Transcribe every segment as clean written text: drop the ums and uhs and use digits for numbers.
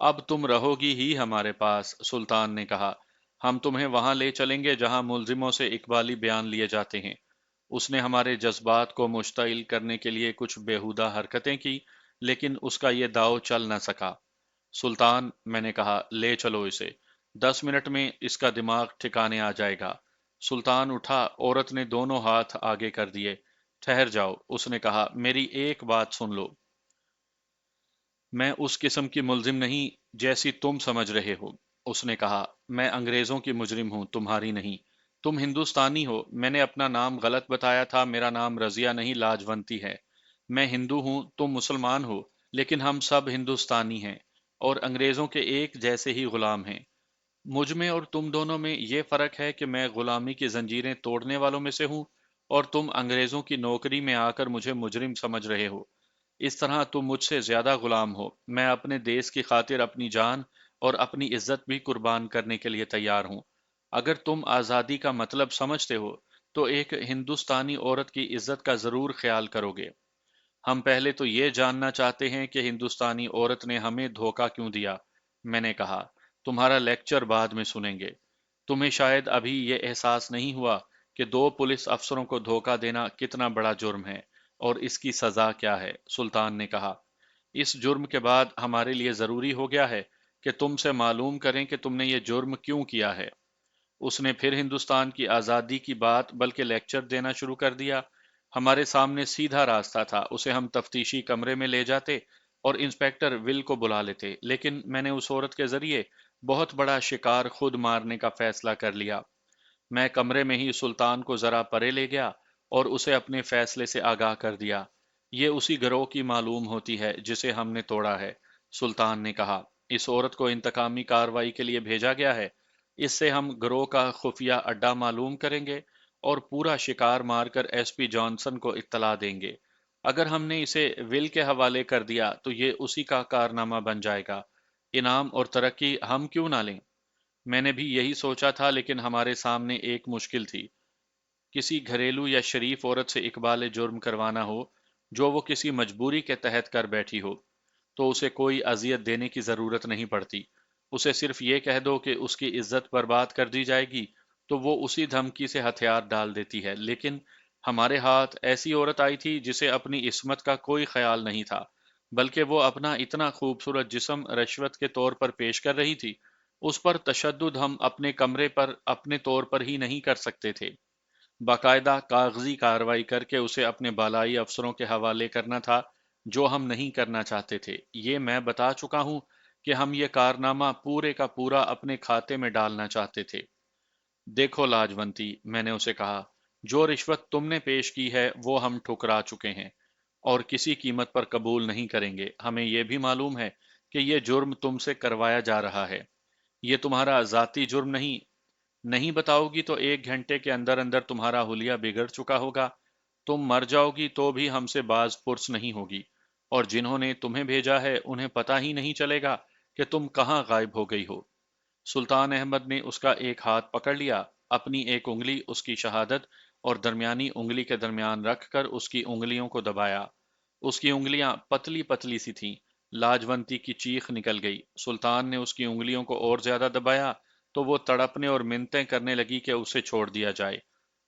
اب تم رہو گی ہی ہمارے پاس، سلطان نے کہا۔ ہم تمہیں وہاں لے چلیں گے جہاں ملزموں سے اقبالی بیان لیے جاتے ہیں۔ اس نے ہمارے جذبات کو مشتعل کرنے کے لیے کچھ بیہودہ حرکتیں کی، لیکن اس کا یہ داؤ چل نہ سکا۔ سلطان، میں نے کہا، لے چلو اسے۔ 10 منٹ میں اس کا دماغ ٹھکانے آ جائے گا۔ سلطان اٹھا، عورت نے دونوں ہاتھ آگے کر دیے۔ ٹھہر جاؤ، اس نے کہا، میری ایک بات سن لو۔ میں اس قسم کی ملزم نہیں جیسی تم سمجھ رہے ہو، اس نے کہا۔ میں انگریزوں کی مجرم ہوں، تمہاری نہیں۔ تم ہندوستانی ہو، میں نے اپنا نام غلط بتایا تھا، میرا نام رضیہ نہیں لاجونتی ہے۔ میں ہندو ہوں، تم مسلمان ہو، لیکن ہم سب ہندوستانی ہیں اور انگریزوں کے ایک جیسے ہی غلام ہیں۔ مجھ میں اور تم دونوں میں یہ فرق ہے کہ میں غلامی کی زنجیریں توڑنے والوں میں سے ہوں اور تم انگریزوں کی نوکری میں آ کر مجھے مجرم سمجھ رہے ہو۔ اس طرح تم مجھ سے زیادہ غلام ہو۔ میں اپنے دیس کی خاطر اپنی جان اور اپنی عزت بھی قربان کرنے کے لیے تیار ہوں۔ اگر تم آزادی کا مطلب سمجھتے ہو تو ایک ہندوستانی عورت کی عزت کا ضرور خیال کرو گے۔ ہم پہلے تو یہ جاننا چاہتے ہیں کہ ہندوستانی عورت نے ہمیں دھوکہ کیوں دیا، میں نے کہا۔ تمہارا لیکچر بعد میں سنیں گے۔ تمہیں شاید ابھی یہ احساس نہیں ہوا کہ 2 پولیس افسروں کو دھوکہ دینا کتنا بڑا جرم ہے اور اس کی سزا کیا ہے، سلطان نے کہا۔ اس جرم کے بعد ہمارے لیے ضروری ہو گیا ہے کہ تم سے معلوم کریں کہ تم نے یہ جرم کیوں کیا ہے۔ اس نے پھر ہندوستان کی آزادی کی بات بلکہ لیکچر دینا شروع کر دیا۔ ہمارے سامنے سیدھا راستہ تھا، اسے ہم تفتیشی کمرے میں لے جاتے اور انسپیکٹر ول کو بلا لیتے، لیکن میں نے اس عورت کے ذریعے بہت بڑا شکار خود مارنے کا فیصلہ کر لیا۔ میں کمرے میں ہی سلطان کو ذرا پرے لے گیا اور اسے اپنے فیصلے سے آگاہ کر دیا۔ یہ اسی گروہ کی معلوم ہوتی ہے جسے ہم نے توڑا ہے، سلطان نے کہا۔ اس عورت کو انتقامی کارروائی کے لیے بھیجا گیا ہے۔ اس سے ہم گروہ کا خفیہ اڈا معلوم کریں گے اور پورا شکار مار کر ایس پی جانسن کو اطلاع دیں گے۔ اگر ہم نے اسے ول کے حوالے کر دیا تو یہ اسی کا کارنامہ بن جائے گا۔ انعام اور ترقی ہم کیوں نہ لیں؟ میں نے بھی یہی سوچا تھا، لیکن ہمارے سامنے ایک مشکل تھی۔ کسی گھریلو یا شریف عورت سے اقبال جرم کروانا ہو جو وہ کسی مجبوری کے تحت کر بیٹھی ہو، تو اسے کوئی اذیت دینے کی ضرورت نہیں پڑتی۔ اسے صرف یہ کہہ دو کہ اس کی عزت برباد کر دی جائے گی تو وہ اسی دھمکی سے ہتھیار ڈال دیتی ہے۔ لیکن ہمارے ہاتھ ایسی عورت آئی تھی جسے اپنی عصمت کا کوئی خیال نہیں تھا، بلکہ وہ اپنا اتنا خوبصورت جسم رشوت کے طور پر پیش کر رہی تھی۔ اس پر تشدد ہم اپنے کمرے پر اپنے طور پر ہی نہیں کر سکتے تھے، باقاعدہ کاغذی کارروائی کر کے اسے اپنے بالائی افسروں کے حوالے کرنا تھا، جو ہم نہیں کرنا چاہتے تھے۔ یہ میں بتا چکا ہوں کہ ہم یہ کارنامہ پورے کا پورا اپنے کھاتے میں ڈالنا چاہتے تھے۔ دیکھو لاجونتی، میں نے اسے کہا، جو رشوت تم نے پیش کی ہے وہ ہم ٹھکرا چکے ہیں اور کسی قیمت پر قبول نہیں کریں گے۔ ہمیں یہ بھی معلوم ہے کہ یہ جرم تم سے کروایا جا رہا ہے۔ یہ تمہارا ذاتی جرم نہیں بتاؤ گی تو 1 گھنٹے کے اندر اندر تمہارا حلیہ بگڑ چکا ہوگا۔ تم مر جاؤ گی تو بھی ہم سے باز پرس نہیں ہوگی، اور جنہوں نے تمہیں بھیجا ہے انہیں پتہ ہی نہیں چلے گا کہ تم کہاں غائب ہو گئی ہو۔ سلطان احمد نے اس کا ایک ہاتھ پکڑ لیا، اپنی ایک انگلی اس کی شہادت اور درمیانی انگلی کے درمیان رکھ کر اس کی انگلیوں کو دبایا۔ اس کی انگلیاں پتلی پتلی سی تھیں۔ لاجونتی کی چیخ نکل گئی۔ سلطان نے اس کی انگلیوں کو اور زیادہ دبایا تو وہ تڑپنے اور منتیں کرنے لگی کہ اسے چھوڑ دیا جائے۔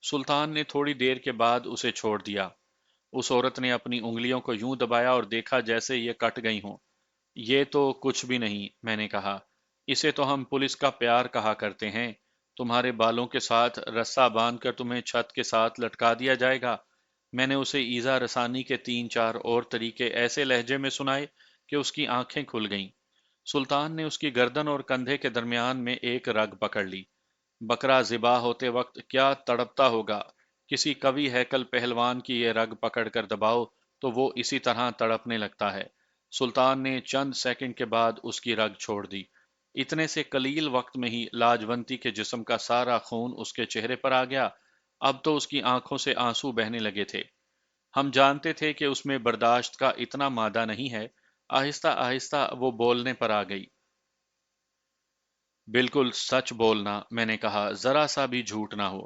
سلطان نے تھوڑی دیر کے بعد اسے چھوڑ دیا۔ اس عورت نے اپنی انگلیوں کو یوں دبایا اور دیکھا جیسے یہ کٹ گئی ہوں۔ یہ تو کچھ بھی نہیں، میں نے کہا۔ اسے تو ہم پولیس کا پیار کہا کرتے ہیں۔ تمہارے بالوں کے ساتھ رسا باندھ کر تمہیں چھت کے ساتھ لٹکا دیا جائے گا۔ میں نے اسے ایذا رسانی کے 3 4 اور طریقے ایسے لہجے میں سنائے کہ اس کی آنکھیں کھل گئیں۔ سلطان نے اس کی گردن اور کندھے کے درمیان میں ایک رگ پکڑ لی۔ بکرا ذبح ہوتے وقت کیا تڑپتا ہوگا، کسی قوی ہیکل پہلوان کی یہ رگ پکڑ کر دباؤ تو وہ اسی طرح تڑپنے لگتا ہے۔ سلطان نے چند سیکنڈ کے بعد اس کی رگ چھوڑ دی۔ اتنے سے قلیل وقت میں ہی لاجونتی کے جسم کا سارا خون اس کے چہرے پر آ گیا۔ اب تو اس کی آنکھوں سے آنسو بہنے لگے تھے۔ ہم جانتے تھے کہ اس میں برداشت کا اتنا مادہ نہیں ہے۔ آہستہ آہستہ وہ بولنے پر آ گئی۔ بالکل سچ بولنا، میں نے کہا، ذرا سا بھی جھوٹ نہ ہو۔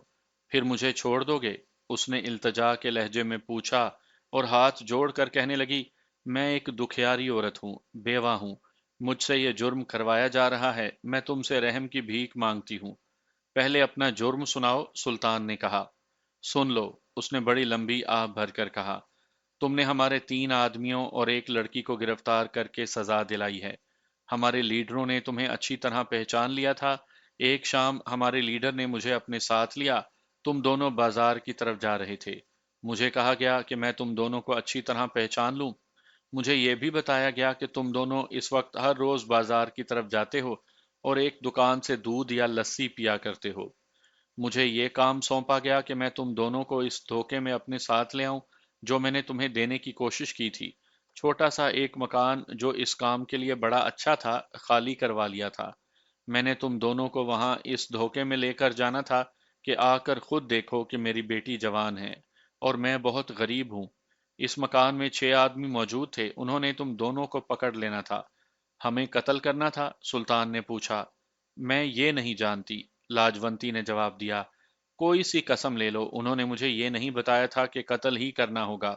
پھر مجھے چھوڑ دو گے؟ اس نے التجا کے لہجے میں پوچھا اور ہاتھ جوڑ کر کہنے لگی، میں ایک دکھیاری عورت ہوں، بیوہ ہوں۔ مجھ سے یہ جرم کروایا جا رہا ہے، میں تم سے رحم کی بھیک مانگتی ہوں۔ پہلے اپنا جرم سناؤ، سلطان نے کہا۔ سن لو، اس نے بڑی لمبی آہ بھر کر کہا۔ تم نے ہمارے 3 آدمیوں اور ایک لڑکی کو گرفتار کر کے سزا دلائی ہے۔ ہمارے لیڈروں نے تمہیں اچھی طرح پہچان لیا تھا۔ ایک شام ہمارے لیڈر نے مجھے اپنے ساتھ لیا۔ تم دونوں بازار کی طرف جا رہے تھے۔ مجھے کہا گیا کہ میں تم دونوں کو اچھی طرح پہچان لوں۔ مجھے یہ بھی بتایا گیا کہ تم دونوں اس وقت ہر روز بازار کی طرف جاتے ہو اور ایک دکان سے دودھ یا لسی پیا کرتے ہو۔ مجھے یہ کام سونپا گیا کہ میں تم دونوں کو اس دھوکے میں اپنے ساتھ لے آؤں جو میں نے تمہیں دینے کی کوشش کی تھی۔ چھوٹا سا ایک مکان جو اس کام کے لیے بڑا اچھا تھا، خالی کروا لیا تھا۔ میں نے تم دونوں کو وہاں اس دھوکے میں لے کر جانا تھا کہ آ کر خود دیکھو کہ میری بیٹی جوان ہے اور میں بہت غریب ہوں۔ اس مکان میں 6 آدمی موجود تھے، انہوں نے تم دونوں کو پکڑ لینا تھا۔ ہمیں قتل کرنا تھا؟ سلطان نے پوچھا۔ میں یہ نہیں جانتی، لاجونتی نے جواب دیا۔ کوئی سی قسم لے لو، انہوں نے مجھے یہ نہیں بتایا تھا کہ قتل ہی کرنا ہوگا۔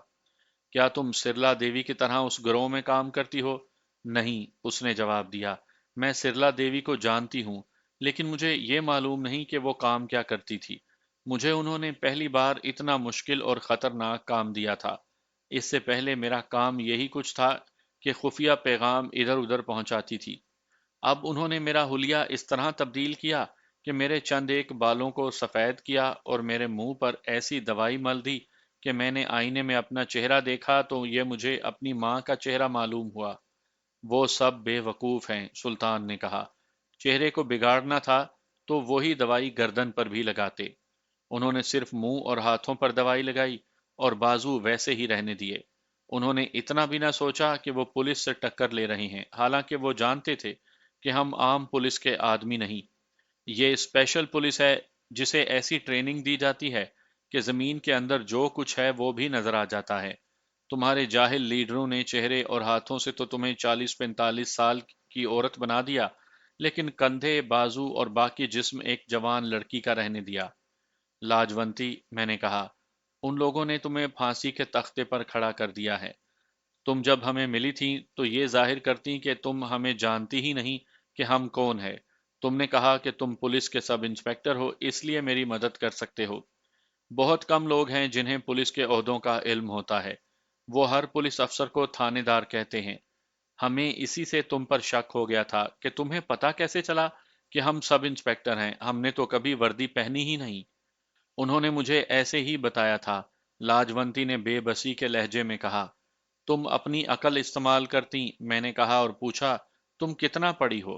کیا تم سرلا دیوی کی طرح اس گروہ میں کام کرتی ہو؟ نہیں، اس نے جواب دیا۔ میں سرلا دیوی کو جانتی ہوں، لیکن مجھے یہ معلوم نہیں کہ وہ کام کیا کرتی تھی۔ مجھے انہوں نے پہلی بار اتنا مشکل اور خطرناک کام دیا تھا۔ اس سے پہلے میرا کام یہی کچھ تھا کہ خفیہ پیغام ادھر ادھر پہنچاتی تھی۔ اب انہوں نے میرا حلیہ اس طرح تبدیل کیا کہ میرے چند ایک بالوں کو سفید کیا اور میرے منہ پر ایسی دوائی مل دی کہ میں نے آئینے میں اپنا چہرہ دیکھا تو یہ مجھے اپنی ماں کا چہرہ معلوم ہوا۔ وہ سب بے وقوف ہیں، سلطان نے کہا۔ چہرے کو بگاڑنا تھا تو وہی دوائی گردن پر بھی لگاتے۔ انہوں نے صرف منہ اور ہاتھوں پر دوائی لگائی اور بازو ویسے ہی رہنے دیے۔ انہوں نے اتنا بھی نہ سوچا کہ وہ پولیس سے ٹکر لے رہے ہیں، حالانکہ وہ جانتے تھے کہ ہم عام پولیس کے آدمی نہیں۔ یہ اسپیشل پولیس ہے جسے ایسی ٹریننگ دی جاتی ہے کہ زمین کے اندر جو کچھ ہے وہ بھی نظر آ جاتا ہے۔ تمہارے جاہل لیڈروں نے چہرے اور ہاتھوں سے تو تمہیں 40-45 سال کی عورت بنا دیا، لیکن کندھے، بازو اور باقی جسم ایک جوان لڑکی کا رہنے دیا۔ لاجونتی، میں نے کہا، ان لوگوں نے تمہیں پھانسی کے تختے پر کھڑا کر دیا ہے۔ تم جب ہمیں ملی تھی تو یہ ظاہر کرتی کہ تم ہمیں جانتی ہی نہیں کہ ہم کون ہے۔ تم نے کہا کہ تم پولیس کے سب انسپکٹر ہو، اس لیے میری مدد کر سکتے ہو۔ بہت کم لوگ ہیں جنہیں پولیس کے عہدوں کا علم ہوتا ہے۔ وہ ہر پولیس افسر کو تھانے دار کہتے ہیں۔ ہمیں اسی سے تم پر شک ہو گیا تھا کہ تمہیں پتہ کیسے چلا کہ ہم سب انسپکٹر ہیں، ہم نے تو کبھی وردی پہنی ہی نہیں۔ انہوں نے مجھے ایسے ہی بتایا تھا، لاجونتی نے بے بسی کے لہجے میں کہا۔ تم اپنی عقل استعمال کرتی، میں نے کہا اور پوچھا، تم کتنا پڑھی ہو؟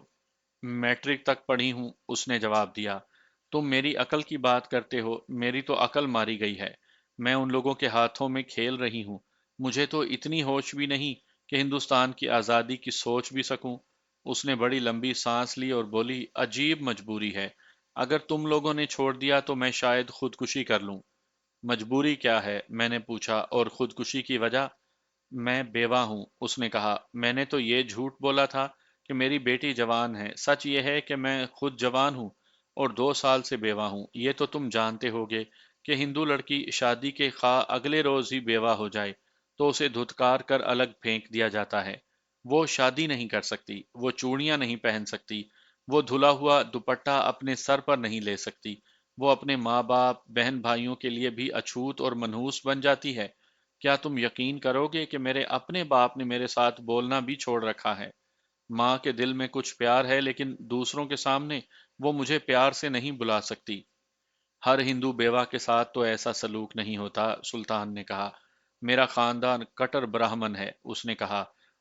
میٹرک تک پڑھی ہوں، اس نے جواب دیا۔ تم میری عقل کی بات کرتے ہو، میری تو عقل ماری گئی ہے۔ میں ان لوگوں کے ہاتھوں میں کھیل رہی ہوں۔ مجھے تو اتنی ہوش بھی نہیں کہ ہندوستان کی آزادی کی سوچ بھی سکوں۔ اس نے بڑی لمبی سانس لی اور بولی، عجیب مجبوری ہے۔ اگر تم لوگوں نے چھوڑ دیا تو میں شاید خودکشی کر لوں۔ مجبوری کیا ہے؟ میں نے پوچھا، اور خودکشی کی وجہ؟ میں بیوہ ہوں، اس نے کہا۔ میں نے تو یہ جھوٹ بولا تھا کہ میری بیٹی جوان ہے۔ سچ یہ ہے کہ میں خود جوان ہوں اور 2 سال سے بیوہ ہوں۔ یہ تو تم جانتے ہوگے کہ ہندو لڑکی شادی کے خواہ اگلے روز ہی بیوہ ہو جائے تو اسے دھتکار کر الگ پھینک دیا جاتا ہے۔ وہ شادی نہیں کر سکتی، وہ چوڑیاں نہیں پہن سکتی، وہ دھلا ہوا دوپٹہ اپنے سر پر نہیں لے سکتی، وہ اپنے ماں باپ، بہن بھائیوں کے لیے بھی اچھوت اور منحوس بن جاتی ہے۔ کیا تم یقین کرو گے کہ میرے اپنے باپ نے میرے ساتھ بولنا بھی چھوڑ رکھا ہے؟ ماں کے دل میں کچھ پیار ہے لیکن دوسروں کے سامنے وہ مجھے پیار سے نہیں بلا سکتی۔ ہر ہندو بیوہ کے ساتھ تو ایسا سلوک نہیں ہوتا، سلطان نے کہا۔ میرا خاندان کٹر برہمن ہے، اس نے کہا،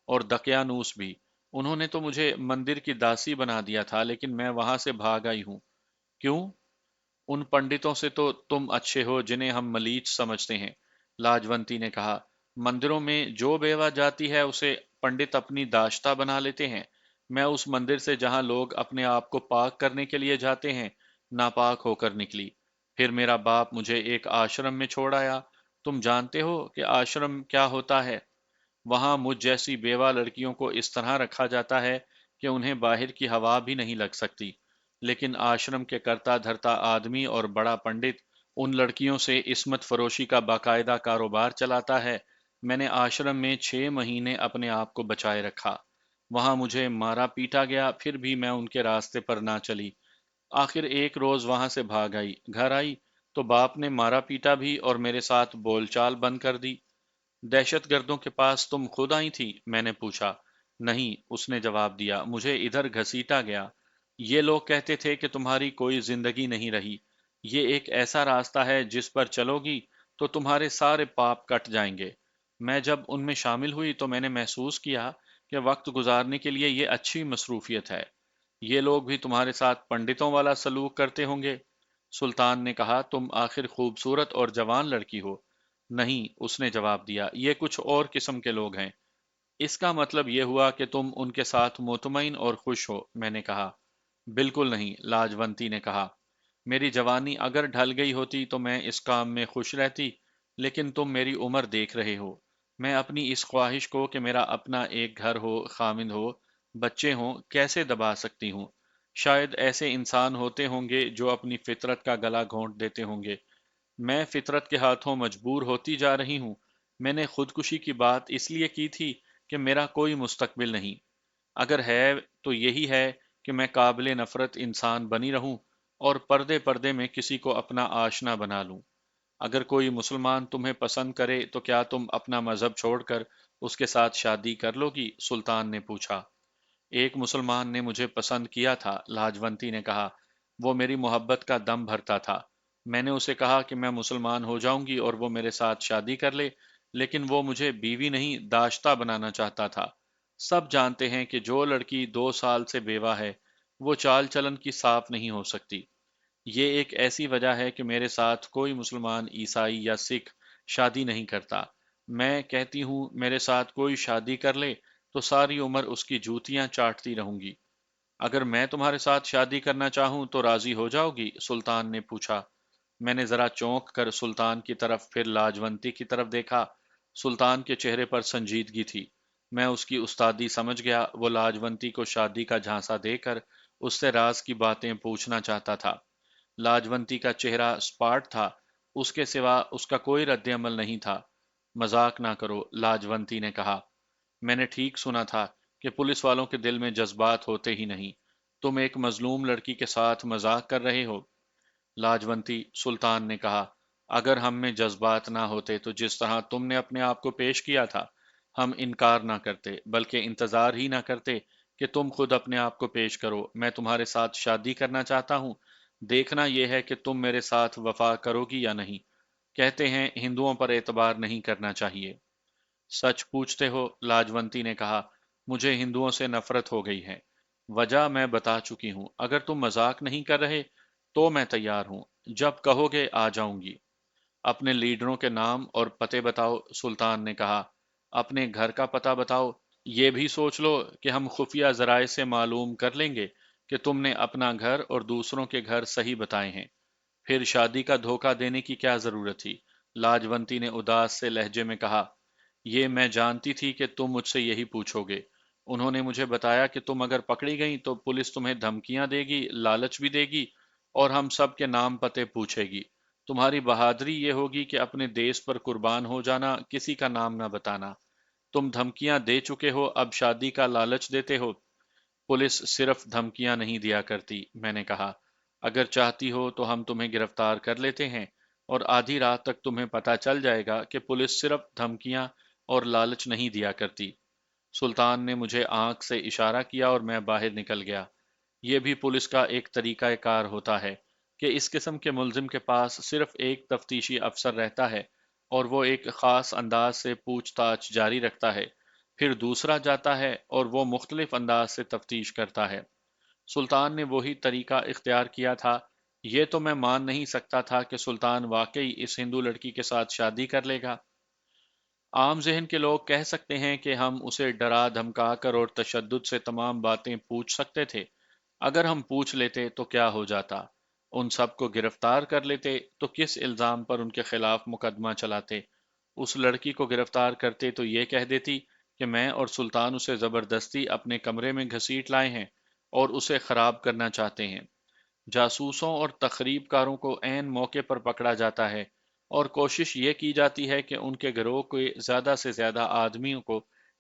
اور دقیانوس بھی۔ انہوں نے تو مجھے مندر کی داسی بنا دیا تھا لیکن میں وہاں سے بھاگ آئی ہوں۔ کیوں؟ ان پنڈتوں سے تو تم اچھے ہو جنہیں ہم ملیچ سمجھتے ہیں، لاجونتی نے کہا۔ مندروں میں جو بیوہ جاتی ہے اسے پنڈت اپنی داشتہ بنا لیتے ہیں۔ میں اس مندر سے جہاں لوگ اپنے آپ کو پاک کرنے کے لیے جاتے ہیں، ناپاک ہو کر نکلی۔ پھر میرا باپ مجھے ایک آشرم میں چھوڑ آیا۔ تم جانتے ہو کہ آشرم کیا ہوتا ہے؟ وہاں مجھ جیسی بیوہ لڑکیوں کو اس طرح رکھا جاتا ہے کہ انہیں باہر کی ہوا بھی نہیں لگ سکتی، لیکن آشرم کے کرتا دھرتا آدمی اور بڑا پنڈت ان لڑکیوں سے عصمت فروشی کا باقاعدہ کاروبار چلاتا ہے۔ میں نے آشرم میں 6 مہینے اپنے آپ کو بچائے رکھا۔ وہاں مجھے مارا پیٹا گیا، پھر بھی میں ان کے راستے پر نہ چلی۔ آخر ایک روز وہاں سے بھاگ آئی، گھر آئی تو باپ نے مارا پیٹا بھی اور میرے ساتھ بول چال بند کر دی۔ دہشت گردوں کے پاس تم خود آئی تھی؟ میں نے پوچھا۔ نہیں، اس نے جواب دیا، مجھے ادھر گھسیٹا گیا۔ یہ لوگ کہتے تھے کہ تمہاری کوئی زندگی نہیں رہی، یہ ایک ایسا راستہ ہے جس پر چلو گی تو تمہارے سارے پاپ کٹ جائیں گے۔ میں جب ان میں شامل ہوئی تو میں نے محسوس کیا کہ وقت گزارنے کے لیے یہ اچھی مصروفیت ہے۔ یہ لوگ بھی تمہارے ساتھ پنڈتوں والا سلوک کرتے ہوں گے؟ سلطان نے کہا، تم آخر خوبصورت اور جوان لڑکی ہو۔ نہیں، اس نے جواب دیا، یہ کچھ اور قسم کے لوگ ہیں۔ اس کا مطلب یہ ہوا کہ تم ان کے ساتھ مطمئن اور خوش ہو؟ میں نے کہا۔ بالکل نہیں، لاجونتی نے کہا۔ میری جوانی اگر ڈھل گئی ہوتی تو میں اس کام میں خوش رہتی، لیکن تم میری عمر دیکھ رہے ہو۔ میں اپنی اس خواہش کو کہ میرا اپنا ایک گھر ہو، خامند ہو، بچے ہوں، کیسے دبا سکتی ہوں؟ شاید ایسے انسان ہوتے ہوں گے جو اپنی فطرت کا گلا گھونٹ دیتے ہوں گے۔ میں فطرت کے ہاتھوں مجبور ہوتی جا رہی ہوں۔ میں نے خودکشی کی بات اس لیے کی تھی کہ میرا کوئی مستقبل نہیں۔ اگر ہے تو یہی ہے کہ میں قابل نفرت انسان بنی رہوں اور پردے پردے میں کسی کو اپنا آشنا بنا لوں۔ اگر کوئی مسلمان تمہیں پسند کرے تو کیا تم اپنا مذہب چھوڑ کر اس کے ساتھ شادی کر لو گی؟ سلطان نے پوچھا۔ ایک مسلمان نے مجھے پسند کیا تھا، لاجونتی نے کہا۔ وہ میری محبت کا دم بھرتا تھا۔ میں نے اسے کہا کہ میں مسلمان ہو جاؤں گی اور وہ میرے ساتھ شادی کر لے، لیکن وہ مجھے بیوی نہیں داشتہ بنانا چاہتا تھا۔ سب جانتے ہیں کہ جو لڑکی 2 سال سے بیوہ ہے وہ چال چلن کی صاف نہیں ہو سکتی۔ یہ ایک ایسی وجہ ہے کہ میرے ساتھ کوئی مسلمان، عیسائی یا سکھ شادی نہیں کرتا۔ میں کہتی ہوں میرے ساتھ کوئی شادی کر لے تو ساری عمر اس کی جوتیاں چاٹتی رہوں گی۔ اگر میں تمہارے ساتھ شادی کرنا چاہوں تو راضی ہو جاؤ گی؟ سلطان نے پوچھا۔ میں نے ذرا چونک کر سلطان کی طرف پھر لاجونتی کی طرف دیکھا۔ سلطان کے چہرے پر سنجیدگی تھی۔ میں اس کی استادی سمجھ گیا۔ وہ لاجونتی کو شادی کا جھانسا دے کر اس سے راز کی باتیں پوچھنا چاہتا تھا۔ لاجونتی کا چہرہ سپاٹ تھا، اس کے سوا اس کا کوئی رد عمل نہیں تھا۔ مذاق نہ کرو، لاجونتی نے کہا۔ میں نے ٹھیک سنا تھا کہ پولیس والوں کے دل میں جذبات ہوتے ہی نہیں۔ تم ایک مظلوم لڑکی کے ساتھ مذاق کر رہے ہو؟ لاجونتی، سلطان نے کہا، اگر ہم میں جذبات نہ ہوتے تو جس طرح تم نے اپنے آپ کو پیش کیا تھا، ہم انکار نہ کرتے بلکہ انتظار ہی نہ کرتے کہ تم خود اپنے آپ کو پیش کرو۔ میں تمہارے ساتھ شادی کرنا چاہتا ہوں، دیکھنا یہ ہے کہ تم میرے ساتھ وفا کرو گی یا نہیں۔ کہتے ہیں ہندوؤں پر اعتبار نہیں کرنا چاہیے۔ سچ پوچھتے ہو؟ لاجونتی نے کہا۔ مجھے ہندوؤں سے نفرت ہو گئی ہے۔ وجہ میں بتا چکی ہوں۔ اگر تم مذاق نہیں کر رہے تو میں تیار ہوں، جب کہو گے آ جاؤں گی۔ اپنے لیڈروں کے نام اور پتے بتاؤ، سلطان نے کہا۔ اپنے گھر کا پتہ بتاؤ۔ یہ بھی سوچ لو کہ ہم خفیہ ذرائع سے معلوم کر لیں گے کہ تم نے اپنا گھر اور دوسروں کے گھر صحیح بتائے ہیں۔ پھر شادی کا دھوکہ دینے کی کیا ضرورت تھی؟ لاجونتی نے اداس سے لہجے میں کہا۔ یہ میں جانتی تھی کہ تم مجھ سے یہی پوچھو گے۔ انہوں نے مجھے بتایا کہ تم اگر پکڑی گئیں تو پولیس تمہیں دھمکیاں دے گی، لالچ بھی دے گی اور ہم سب کے نام پتے پوچھے گی۔ تمہاری بہادری یہ ہوگی کہ اپنے دیس پر قربان ہو جانا، کسی کا نام نہ بتانا۔ تم دھمکیاں دے چکے ہو، اب شادی کا لالچ دیتے ہو۔ پولیس صرف دھمکیاں نہیں دیا کرتی، میں نے کہا۔ اگر چاہتی ہو تو ہم تمہیں گرفتار کر لیتے ہیں اور آدھی رات تک تمہیں پتہ چل جائے گا کہ پولیس صرف دھمکیاں اور لالچ نہیں دیا کرتی۔ سلطان نے مجھے آنکھ سے اشارہ کیا اور میں باہر نکل گیا۔ یہ بھی پولیس کا ایک طریقہ کار ہوتا ہے کہ اس قسم کے ملزم کے پاس صرف ایک تفتیشی افسر رہتا ہے اور وہ ایک خاص انداز سے پوچھ تاچھ جاری رکھتا ہے، پھر دوسرا جاتا ہے اور وہ مختلف انداز سے تفتیش کرتا ہے۔ سلطان نے وہی طریقہ اختیار کیا تھا۔ یہ تو میں مان نہیں سکتا تھا کہ سلطان واقعی اس ہندو لڑکی کے ساتھ شادی کر لے گا۔ عام ذہن کے لوگ کہہ سکتے ہیں کہ ہم اسے ڈرا دھمکا کر اور تشدد سے تمام باتیں پوچھ سکتے تھے۔ اگر ہم پوچھ لیتے تو کیا ہو جاتا؟ ان سب کو گرفتار کر لیتے تو کس الزام پر ان کے خلاف مقدمہ چلاتے؟ اس لڑکی کو گرفتار کرتے تو یہ کہہ دیتی کہ میں اور سلطان اسے زبردستی اپنے کمرے میں گھسیٹ لائے ہیں اور اسے خراب کرنا چاہتے ہیں۔ جاسوسوں اور تخریب کاروں کو عین موقع پر پکڑا جاتا ہے اور کوشش یہ کی جاتی ہے کہ ان کے گروہ کے زیادہ سے زیادہ آدمیوں کو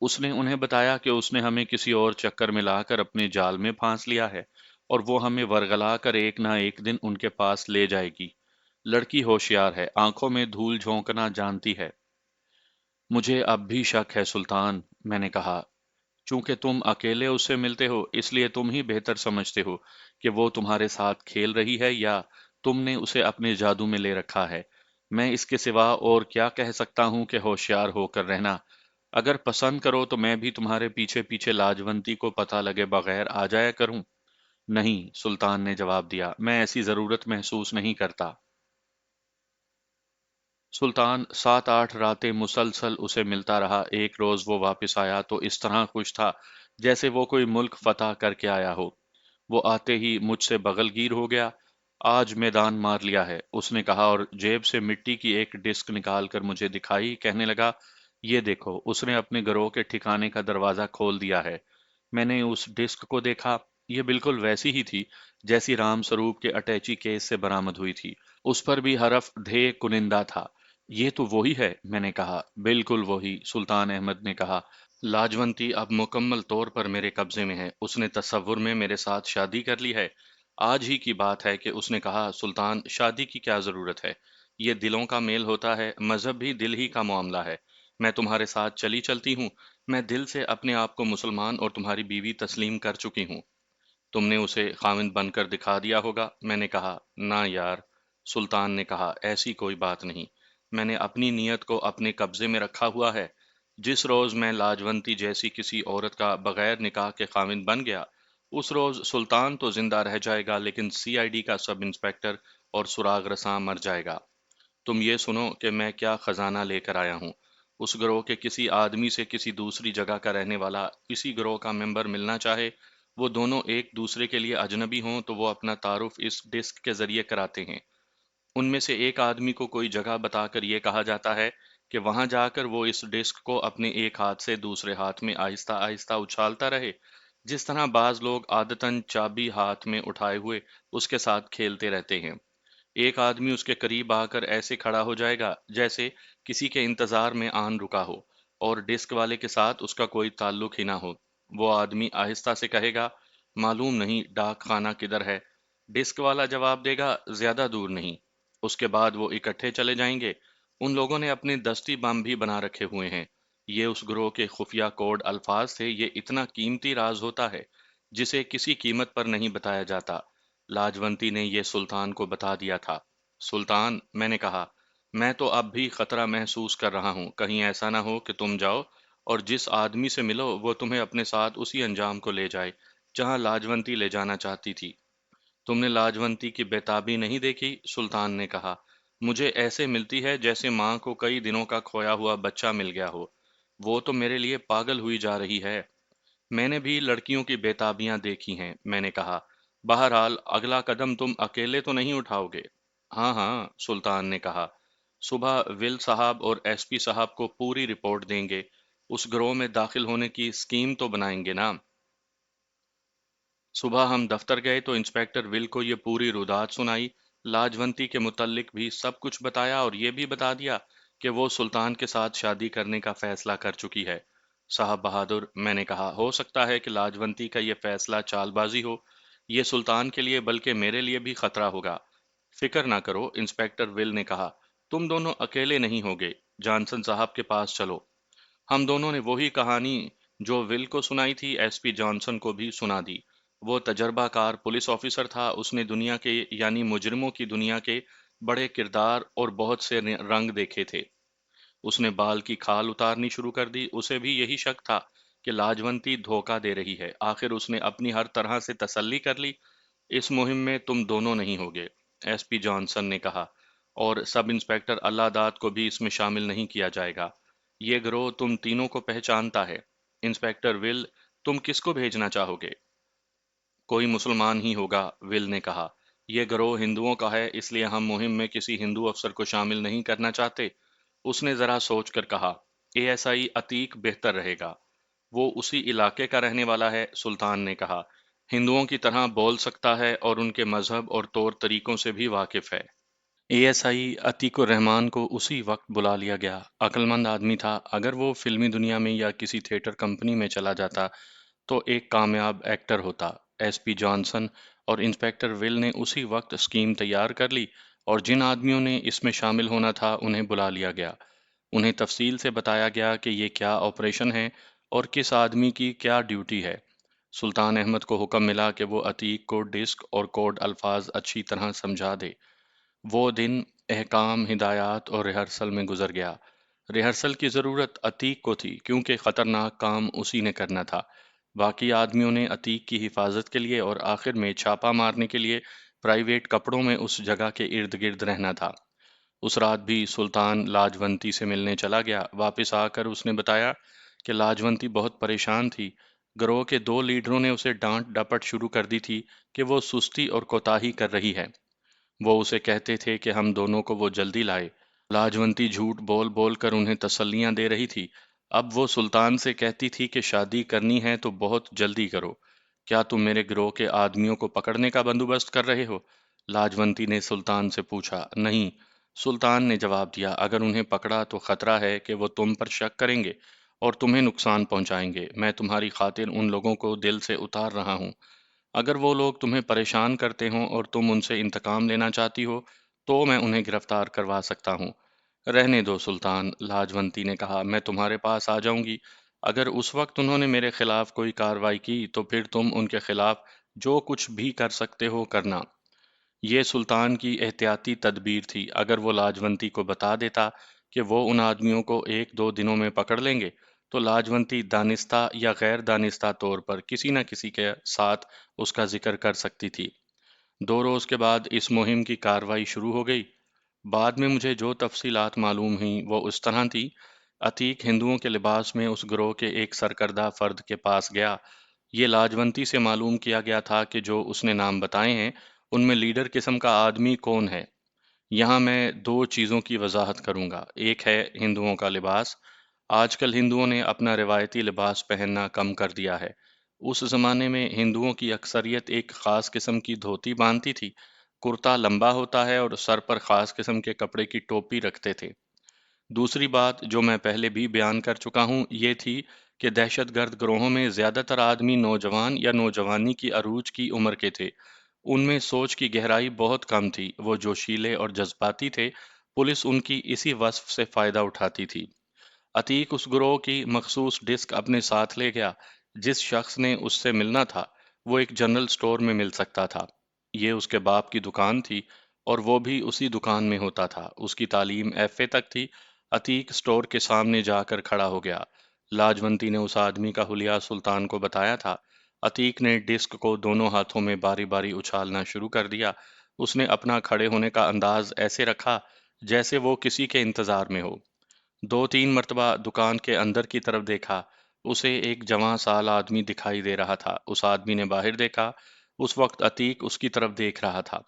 اس نے انہیں بتایا کہ اس نے ہمیں کسی اور چکر میں لا کر اپنے جال میں پھانس لیا ہے اور وہ ہمیں ورگلا کر ایک نہ ایک دن ان کے پاس لے جائے گی۔ لڑکی ہوشیار ہے، آنکھوں میں دھول جھونکنا جانتی ہے۔ مجھے اب بھی شک ہے سلطان، میں نے کہا۔ چونکہ تم اکیلے اس سے ملتے ہو اس لیے تم ہی بہتر سمجھتے ہو کہ وہ تمہارے ساتھ کھیل رہی ہے یا تم نے اسے اپنے جادو میں لے رکھا ہے۔ میں اس کے سوا اور کیا کہہ سکتا ہوں کہ ہوشیار ہو کر رہنا۔ اگر پسند کرو تو میں بھی تمہارے پیچھے پیچھے لاجونتی کو پتہ لگے بغیر آ جایا کروں۔ نہیں، سلطان نے جواب دیا، میں ایسی ضرورت محسوس نہیں کرتا۔ سلطان 7 8 راتیں مسلسل اسے ملتا رہا۔ ایک روز وہ واپس آیا تو اس طرح خوش تھا جیسے وہ کوئی ملک فتح کر کے آیا ہو۔ وہ آتے ہی مجھ سے بغل گیر ہو گیا۔ آج میدان مار لیا ہے، اس نے کہا اور جیب سے مٹی کی ایک ڈسک نکال کر مجھے دکھائی، کہنے لگا، یہ دیکھو، اس نے اپنے گروہ کے ٹھکانے کا دروازہ کھول دیا ہے۔ میں نے اس ڈسک کو دیکھا، یہ بالکل ویسی ہی تھی جیسی رام سروپ کے اٹیچی کیس سے برآمد ہوئی تھی۔ اس پر بھی حرف دھے کنندہ تھا۔ یہ تو وہی ہے، میں نے کہا۔ بالکل وہی، سلطان احمد نے کہا۔ لاجونتی اب مکمل طور پر میرے قبضے میں ہے۔ اس نے تصور میں میرے ساتھ شادی کر لی ہے۔ آج ہی کی بات ہے کہ اس نے کہا، سلطان، شادی کی کیا ضرورت ہے؟ یہ دلوں کا میل ہوتا ہے، مذہب بھی دل ہی کا معاملہ ہے۔ میں تمہارے ساتھ چلی چلتی ہوں، میں دل سے اپنے آپ کو مسلمان اور تمہاری بیوی تسلیم کر چکی ہوں۔ تم نے اسے خاوند بن کر دکھا دیا ہوگا، میں نے کہا۔ نہ یار، سلطان نے کہا، ایسی کوئی بات نہیں۔ میں نے اپنی نیت کو اپنے قبضے میں رکھا ہوا ہے۔ جس روز میں لاجونتی جیسی کسی عورت کا بغیر نکاح کے خاوند بن گیا، اس روز سلطان تو زندہ رہ جائے گا لیکن سی آئی ڈی کا سب انسپیکٹر اور سراغ رساں مر جائے گا۔ تم یہ سنو کہ میں کیا خزانہ لے کر آیا ہوں۔ اس گروہ کے کسی آدمی سے کسی دوسری جگہ کا رہنے والا اسی گروہ کا ممبر ملنا چاہے، وہ دونوں ایک دوسرے کے لیے اجنبی ہوں تو وہ اپنا تعارف اس ڈسک کے ذریعے کراتے ہیں۔ ان میں سے ایک آدمی کو کوئی جگہ بتا کر یہ کہا جاتا ہے کہ وہاں جا کر وہ اس ڈسک کو اپنے ایک ہاتھ سے دوسرے ہاتھ میں آہستہ آہستہ اچھالتا رہے، جس طرح بعض لوگ عادتاً چابی ہاتھ میں اٹھائے ہوئے اس کے ساتھ کھیلتے رہتے ہیں۔ ایک آدمی اس کے قریب آ کر ایسے کھڑا ہو جائے گا جیسے کسی کے انتظار میں آن رکا ہو اور ڈسک والے کے ساتھ اس کا کوئی تعلق ہی نہ ہو۔ وہ آدمی آہستہ سے کہے گا، معلوم نہیں ڈاک خانہ کدھر ہے؟ ڈسک والا جواب دے گا، زیادہ دور نہیں۔ اس کے بعد وہ اکٹھے چلے جائیں گے۔ ان لوگوں نے اپنے دستی بم بھی بنا رکھے ہوئے ہیں۔ یہ اس گروہ کے خفیہ کوڈ الفاظ تھے۔ یہ اتنا قیمتی راز ہوتا ہے جسے کسی قیمت پر نہیں بتایا جاتا۔ لاجونتی نے یہ سلطان کو بتا دیا تھا۔ سلطان، میں نے کہا، میں تو اب بھی خطرہ محسوس کر رہا ہوں، کہیں ایسا نہ ہو کہ تم جاؤ اور جس آدمی سے ملو وہ تمہیں اپنے ساتھ اسی انجام کو لے جائے جہاں لاجونتی لے جانا چاہتی تھی۔ تم نے لاجونتی کی بےتابی نہیں دیکھی، سلطان نے کہا۔ مجھے ایسے ملتی ہے جیسے ماں کو کئی دنوں کا کھویا ہوا بچہ مل گیا ہو۔ وہ تو میرے لیے پاگل ہوئی جا رہی ہے۔ میں نے بھی لڑکیوں کی بےتابیاں دیکھی ہیں، میں نے کہا۔ بہرحال اگلا قدم تم اکیلے تو نہیں اٹھاؤ گے؟ ہاں ہاں، سلطان نے کہا۔ صبح ول صاحب اور ایس پی صاحب کو پوری رپورٹ دیں گے۔ اس گروہ میں داخل ہونے کی اسکیم تو بنائیں گے نا؟ صبح ہم دفتر گئے تو انسپیکٹر ول کو یہ پوری رودات سنائی، لاجونتی کے متعلق بھی سب کچھ بتایا اور یہ بھی بتا دیا کہ وہ سلطان کے ساتھ شادی کرنے کا فیصلہ کر چکی ہے۔ صاحب بہادر، میں نے کہا، ہو سکتا ہے کہ لاجونتی کا یہ فیصلہ چال بازی ہو، یہ سلطان کے لیے بلکہ میرے لیے بھی خطرہ ہوگا۔ فکر نہ کرو، انسپیکٹر ول نے کہا، تم دونوں اکیلے نہیں ہوگے، جانسن صاحب کے پاس چلو۔ ہم دونوں نے وہی کہانی جو ول کو سنائی تھی ایس پی جانسن کو بھی سنا دی۔ وہ تجربہ کار پولیس آفیسر تھا، اس نے دنیا کے یعنی مجرموں کی دنیا کے بڑے کردار اور بہت سے رنگ دیکھے تھے۔ اس نے بال کی کھال اتارنی شروع کر دی۔ اسے بھی یہی شک تھا کہ لاجونتی دھوکہ دے رہی ہے۔ آخر اس نے اپنی ہر طرح سے تسلی کر لی، اس مہم میں تم دونوں نہیں ہوگے، ایس پی جانسن نے کہا، اور سب انسپیکٹر اللہ داد کو بھی اس میں شامل نہیں کیا جائے گا۔ یہ گروہ تم تینوں کو پہچانتا ہے۔ انسپیکٹر ول، تم کس کو بھیجنا چاہو گے؟ کوئی مسلمان ہی ہوگا، ول نے کہا۔ یہ گروہ ہندوؤں کا ہے، اس لیے ہم مہم میں کسی ہندو افسر کو شامل نہیں کرنا چاہتے۔ اس نے ذرا سوچ کر کہا، اے ایس آئی عتیق بہتر رہے گا۔ وہ اسی علاقے کا رہنے والا ہے، سلطان نے کہا۔ ہندوؤں کی طرح بول سکتا ہے اور ان کے مذہب اور طور طریقوں سے بھی واقف ہے۔ اے ایس آئی عتیق الرحمان کو اسی وقت بلا لیا گیا۔ عقلمند آدمی تھا، اگر وہ فلمی دنیا میں یا کسی تھیٹر کمپنی میں چلا جاتا تو ایک کامیاب ایکٹر ہوتا۔ ایس پی جانسن اور انسپیکٹر ول نے اسی وقت اسکیم تیار کر لی اور جن آدمیوں نے اس میں شامل ہونا تھا انہیں بلا لیا گیا۔ انہیں تفصیل سے بتایا گیا کہ یہ کیا آپریشن ہے اور کس آدمی کی کیا ڈیوٹی ہے۔ سلطان احمد کو حکم ملا کہ وہ عتیق کو ڈسک اور کوڈ الفاظ اچھی طرح سمجھا دے۔ وہ دن احکام، ہدایات اور ریہرسل میں گزر گیا۔ ریہرسل کی ضرورت عتیق کو تھی کیونکہ خطرناک کام اسی نے کرنا تھا۔ باقی آدمیوں نے عتیق کی حفاظت کے لیے اور آخر میں چھاپا مارنے کے لیے پرائیویٹ کپڑوں میں اس جگہ کے ارد گرد رہنا تھا۔ اس رات بھی سلطان لاجونتی سے ملنے چلا گیا۔ واپس آ کر اس نے بتایا کہ لاجونتی بہت پریشان تھی۔ گروہ کے دو لیڈروں نے اسے ڈانٹ ڈپٹ شروع کر دی تھی کہ وہ سستی اور کوتاہی کر رہی ہے۔ وہ اسے کہتے تھے کہ ہم دونوں کو وہ جلدی لائے۔ لاجونتی جھوٹ بول بول کر انہیں تسلیاں دے رہی تھی۔ اب وہ سلطان سے کہتی تھی کہ شادی کرنی ہے تو بہت جلدی کرو۔ کیا تم میرے گروہ کے آدمیوں کو پکڑنے کا بندوبست کر رہے ہو؟ لاجونتی نے سلطان سے پوچھا۔ نہیں، سلطان نے جواب دیا، اگر انہیں پکڑا تو خطرہ ہے کہ وہ تم پر شک کریں گے اور تمہیں نقصان پہنچائیں گے۔ میں تمہاری خاطر ان لوگوں کو دل سے اتار رہا ہوں۔ اگر وہ لوگ تمہیں پریشان کرتے ہوں اور تم ان سے انتقام لینا چاہتی ہو تو میں انہیں گرفتار کروا سکتا ہوں۔ رہنے دو سلطان، لاجونتی نے کہا، میں تمہارے پاس آ جاؤں گی۔ اگر اس وقت انہوں نے میرے خلاف کوئی کارروائی کی تو پھر تم ان کے خلاف جو کچھ بھی کر سکتے ہو کرنا۔ یہ سلطان کی احتیاطی تدبیر تھی۔ اگر وہ لاجونتی کو بتا دیتا کہ وہ ان آدمیوں کو ایک دو دنوں میں پکڑ لیں گے تو لاجونتی دانستہ یا غیر دانستہ طور پر کسی نہ کسی کے ساتھ اس کا ذکر کر سکتی تھی۔ 2 روز کے بعد اس مہم کی کارروائی شروع ہو گئی۔ بعد میں مجھے جو تفصیلات معلوم ہوئیں وہ اس طرح تھی۔ عتیق ہندوؤں کے لباس میں اس گروہ کے ایک سرکردہ فرد کے پاس گیا۔ یہ لاجونتی سے معلوم کیا گیا تھا کہ جو اس نے نام بتائے ہیں ان میں لیڈر قسم کا آدمی کون ہے۔ یہاں میں 2 چیزوں کی وضاحت کروں گا۔ ایک ہے ہندوؤں کا لباس۔ آج کل ہندوؤں نے اپنا روایتی لباس پہننا کم کر دیا ہے۔ اس زمانے میں ہندوؤں کی اکثریت ایک خاص قسم کی دھوتی باندھتی تھی۔ کرتا لمبا ہوتا ہے اور سر پر خاص قسم کے کپڑے کی ٹوپی رکھتے تھے۔ دوسری بات جو میں پہلے بھی بیان کر چکا ہوں یہ تھی کہ دہشت گرد گروہوں میں زیادہ تر آدمی نوجوان یا نوجوانی کی عروج کی عمر کے تھے۔ ان میں سوچ کی گہرائی بہت کم تھی، وہ جوشیلے اور جذباتی تھے۔ پولیس ان کی اسی وصف سے فائدہ اٹھاتی تھی۔ عتیق اس گروہ کی مخصوص ڈسک اپنے ساتھ لے گیا۔ جس شخص نے اس سے ملنا تھا وہ ایک جنرل سٹور میں مل سکتا تھا۔ یہ اس کے باپ کی دکان تھی اور وہ بھی اسی دکان میں ہوتا تھا۔ اس کی تعلیم ایف اے تک تھی۔ عتیق سٹور کے سامنے جا کر کھڑا ہو گیا۔ لاجونتی نے اس آدمی کا حلیہ سلطان کو بتایا تھا۔ عتیق نے ڈسک کو دونوں ہاتھوں میں باری باری اچھالنا شروع کر دیا۔ اس نے اپنا کھڑے ہونے کا انداز ایسے رکھا جیسے وہ کسی کے انتظار میں ہو۔ 2 3 مرتبہ دکان کے اندر کی طرف دیکھا۔ اسے ایک جوان سال آدمی دکھائی دے رہا تھا۔ اس آدمی نے باہر دیکھا۔ اس وقت عتیق اس کی طرف دیکھ رہا تھا۔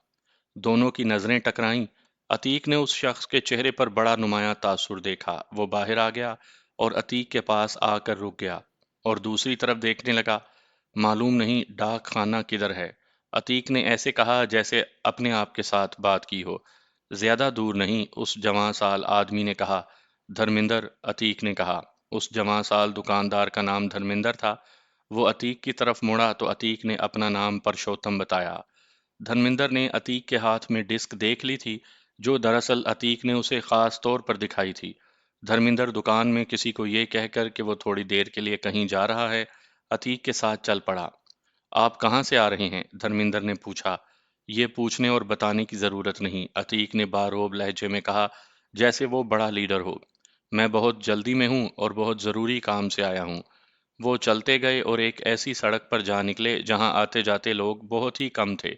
دونوں کی نظریں ٹکرائیں۔ عتیق نے اس شخص کے چہرے پر بڑا نمایاں تاثر دیکھا۔ وہ باہر آ گیا اور عتیق کے پاس آ کر رک گیا اور دوسری طرف دیکھنے لگا۔ معلوم نہیں ڈاک خانہ کدھر ہے؟ عتیق نے ایسے کہا جیسے اپنے آپ کے ساتھ بات کی ہو۔ زیادہ دور نہیں، اس جوان سال آدمی نے کہا۔ دھرمندر، عتیق نے کہا۔ اس جوان سال دکاندار کا نام دھرمندر تھا۔ وہ عتیق کی طرف مڑا تو عتیق نے اپنا نام پرشوتم بتایا۔ دھرمندر نے عتیق کے ہاتھ میں ڈسک دیکھ لی تھی جو دراصل عتیق نے اسے خاص طور پر دکھائی تھی۔ دھرمندر دکان میں کسی کو یہ کہہ کر کہ وہ تھوڑی دیر کے لیے کہیں جا رہا ہے عتیق کے ساتھ چل پڑا۔ آپ کہاں سے آ رہے ہیں؟ دھرمندر نے پوچھا۔ یہ پوچھنے اور بتانے کی ضرورت نہیں، عتیق نے باروب لہجے میں کہا جیسے وہ بڑا لیڈر ہو۔ میں بہت جلدی میں ہوں اور بہت ضروری کام سے آیا ہوں۔ وہ چلتے گئے اور ایک ایسی سڑک پر جا نکلے جہاں آتے جاتے لوگ بہت ہی کم تھے۔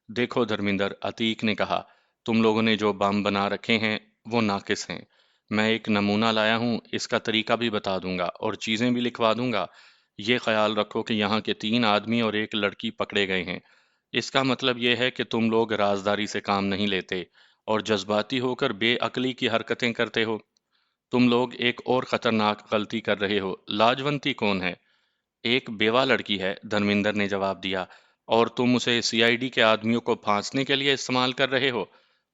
دیکھو دھرمندر، عتیق نے کہا، تم لوگوں نے جو بم بنا رکھے ہیں وہ ناقص ہیں۔ میں ایک نمونہ لایا ہوں، اس کا طریقہ بھی بتا دوں گا اور چیزیں بھی لکھوا دوں گا۔ یہ خیال رکھو کہ یہاں کے 3 آدمی اور ایک لڑکی پکڑے گئے ہیں۔ اس کا مطلب یہ ہے کہ تم لوگ رازداری سے کام نہیں لیتے اور جذباتی ہو کر بے عقلی کی حرکتیں کرتے ہو۔ تم لوگ ایک اور خطرناک غلطی کر رہے ہو۔ لاجونتی کون ہے؟ ایک بیوہ لڑکی ہے، دھرمندر نے جواب دیا۔ اور تم اسے سی آئی ڈی کے آدمیوں کو پھانسنے کے لیے استعمال کر رہے ہو۔